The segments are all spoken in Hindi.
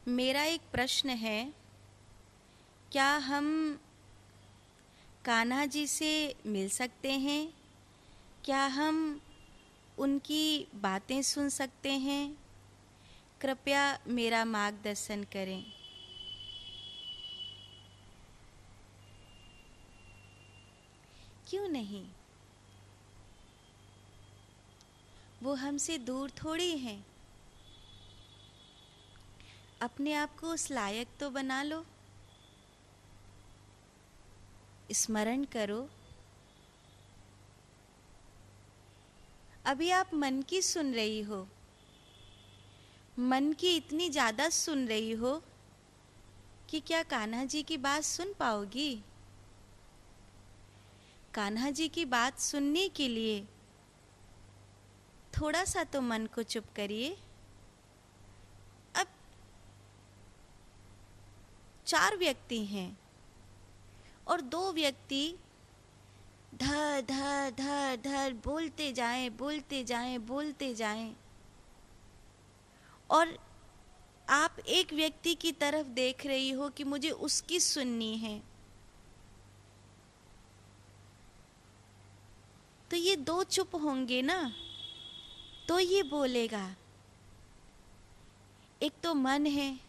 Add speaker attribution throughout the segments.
Speaker 1: मेरा एक प्रश्न है, क्या हम कान्हा जी से मिल सकते हैं? क्या हम उनकी बातें सुन सकते हैं? कृपया मेरा मार्गदर्शन करें। क्यों नहीं? वो हमसे दूर थोड़ी हैं। अपने आप को उस लायक तो बना लो। स्मरण करो, अभी आप मन की सुन रही हो, मन की इतनी ज़्यादा सुन रही हो कि क्या कान्हा जी की बात सुन पाओगी? कान्हा जी की बात सुनने के लिए थोड़ा सा तो मन को चुप करिए। अब 4 व्यक्ति हैं और 2 व्यक्ति धर धर धर धर बोलते जाएं, बोलते जाएं, बोलते जाएं, और आप एक व्यक्ति की तरफ देख रही हो कि मुझे उसकी सुननी है। तो ये 2 चुप होंगे ना, तो ये बोलेगा। एक तो मन है,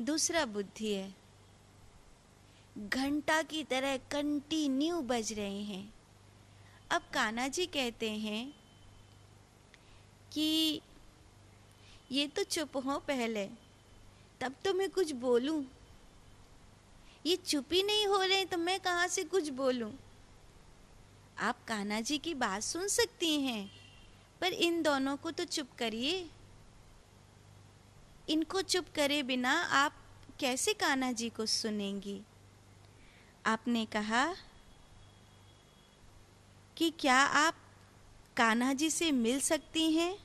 Speaker 1: दूसरा बुद्धि है। घंटा की तरह कंटिन्यू बज रहे हैं। अब कान्हा जी कहते हैं कि ये तो चुप हो पहले, तब तो मैं कुछ बोलूं। ये चुप ही नहीं हो रहे तो मैं कहाँ से कुछ बोलूं? आप कान्हा जी की बात सुन सकती हैं, पर इन दोनों को तो चुप करिए। इनको चुप करे बिना आप कैसे कान्हा जी को सुनेंगी? आपने कहा कि क्या आप कान्हा जी से मिल सकती हैं?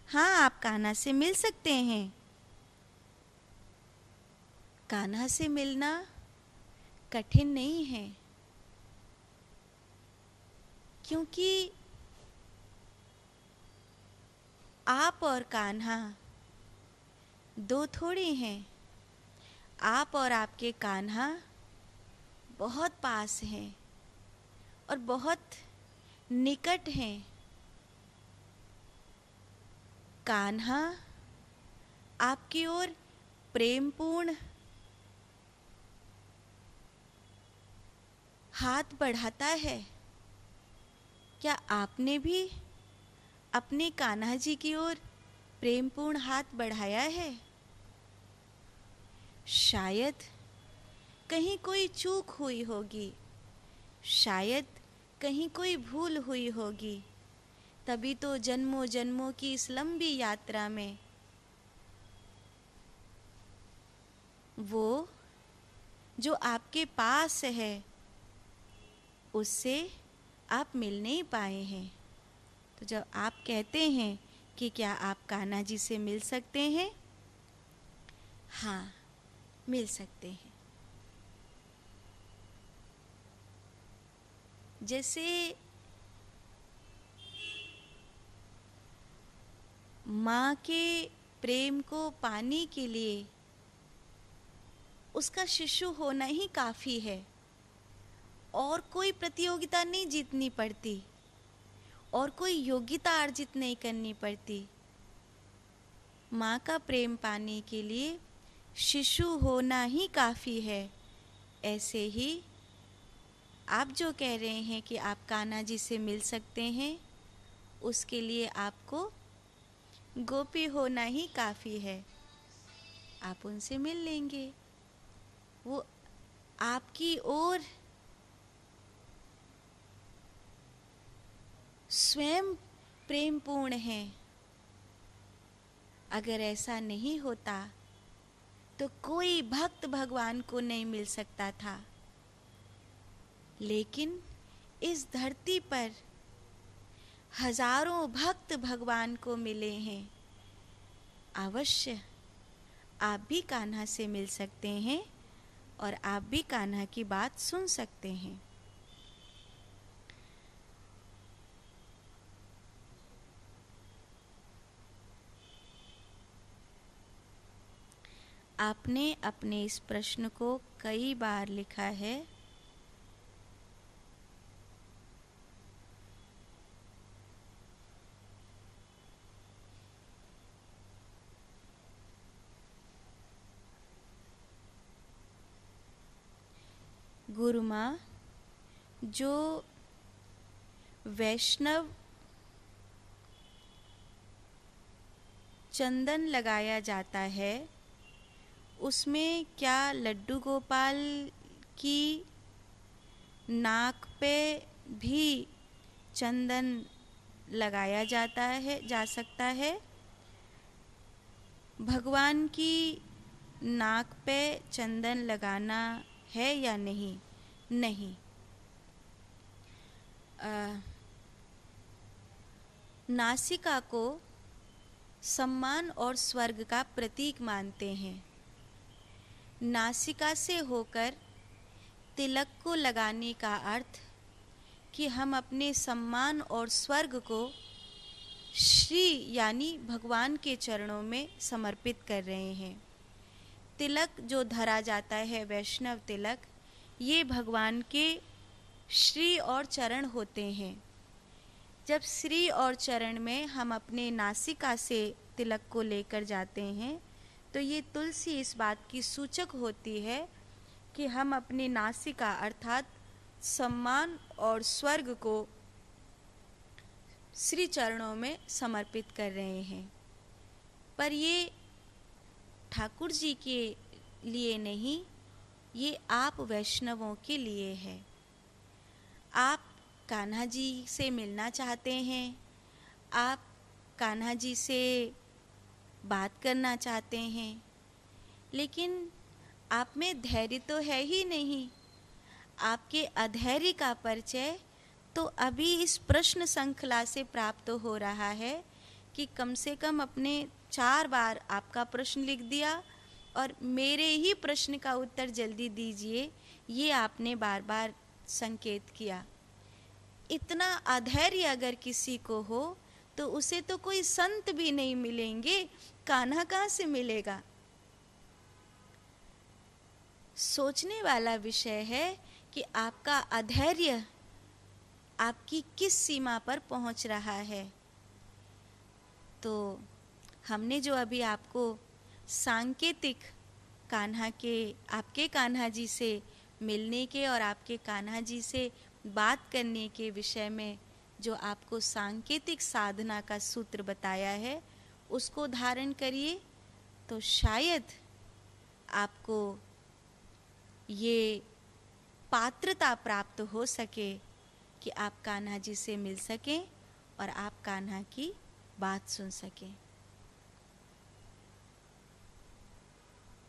Speaker 1: हाँ, आप कान्हा से मिल सकते हैं। कान्हा से मिलना कठिन नहीं है, क्योंकि आप और कान्हा 2 थोड़ी हैं। आप और आपके कान्हा बहुत पास हैं और बहुत निकट हैं। कान्हा आपकी ओर प्रेमपूर्ण हाथ बढ़ाता है। क्या आपने भी अपने कान्हा जी की ओर प्रेमपूर्ण हाथ बढ़ाया है? शायद कहीं कोई चूक हुई होगी, शायद कहीं कोई भूल हुई होगी, तभी तो जन्मों जन्मों की इस लंबी यात्रा में वो जो आपके पास है उससे आप मिल नहीं पाए हैं। तो जब आप कहते हैं कि क्या आप कान्हा जी से मिल सकते हैं? हाँ, मिल सकते हैं। जैसे माँ के प्रेम को पाने के लिए उसका शिशु होना ही काफ़ी है, और कोई प्रतियोगिता नहीं जीतनी पड़ती, और कोई योग्यता अर्जित नहीं करनी पड़ती। माँ का प्रेम पाने के लिए शिशु होना ही काफ़ी है। ऐसे ही आप जो कह रहे हैं कि आप कान्हा जी से मिल सकते हैं, उसके लिए आपको गोपी होना ही काफ़ी है। आप उनसे मिल लेंगे। वो आपकी ओर स्वयं प्रेमपूर्ण हैं। अगर ऐसा नहीं होता तो कोई भक्त भगवान को नहीं मिल सकता था, लेकिन इस धरती पर हजारों भक्त भगवान को मिले हैं। अवश्य आप भी कान्हा से मिल सकते हैं और आप भी कान्हा की बात सुन सकते हैं। आपने अपने इस प्रश्न को कई बार लिखा है। गुरु माँ, जो वैष्णव चंदन लगाया जाता है उसमें क्या लड्डू गोपाल की नाक पे भी चंदन लगाया जा सकता है? भगवान की नाक पे चंदन लगाना है या नहीं? नहीं। नासिका को सम्मान और स्वर्ग का प्रतीक मानते हैं। नासिका से होकर तिलक को लगाने का अर्थ कि हम अपने सम्मान और स्वर्ग को श्री यानी भगवान के चरणों में समर्पित कर रहे हैं। तिलक जो धरा जाता है, वैष्णव तिलक, ये भगवान के श्री और चरण होते हैं। जब श्री और चरण में हम अपने नासिका से तिलक को लेकर जाते हैं तो ये तुलसी इस बात की सूचक होती है कि हम अपने नासिका अर्थात सम्मान और स्वर्ग को श्री चरणों में समर्पित कर रहे हैं। पर ये ठाकुर जी के लिए नहीं, ये आप वैष्णवों के लिए है। आप कान्हा जी से मिलना चाहते हैं, आप कान्हा जी से बात करना चाहते हैं, लेकिन आप में धैर्य तो है ही नहीं। आपके अधैर्य का परिचय तो अभी इस प्रश्न श्रृंखला से प्राप्त हो रहा है कि कम से कम अपने 4 बार आपका प्रश्न लिख दिया और मेरे ही प्रश्न का उत्तर जल्दी दीजिए, ये आपने बार बार संकेत किया। इतना अधैर्य अगर किसी को हो तो उसे तो कोई संत भी नहीं मिलेंगे, कान्हा कहाँ से मिलेगा? सोचने वाला विषय है कि आपका अधैर्य आपकी किस सीमा पर पहुंच रहा है। तो हमने जो अभी आपको सांकेतिक कान्हा के, आपके कान्हा जी से मिलने के और आपके कान्हा जी से बात करने के विषय में जो आपको सांकेतिक साधना का सूत्र बताया है, उसको धारण करिए तो शायद आपको ये पात्रता प्राप्त हो सके कि आप कान्हा जी से मिल सकें और आप कान्हा की बात सुन सकें।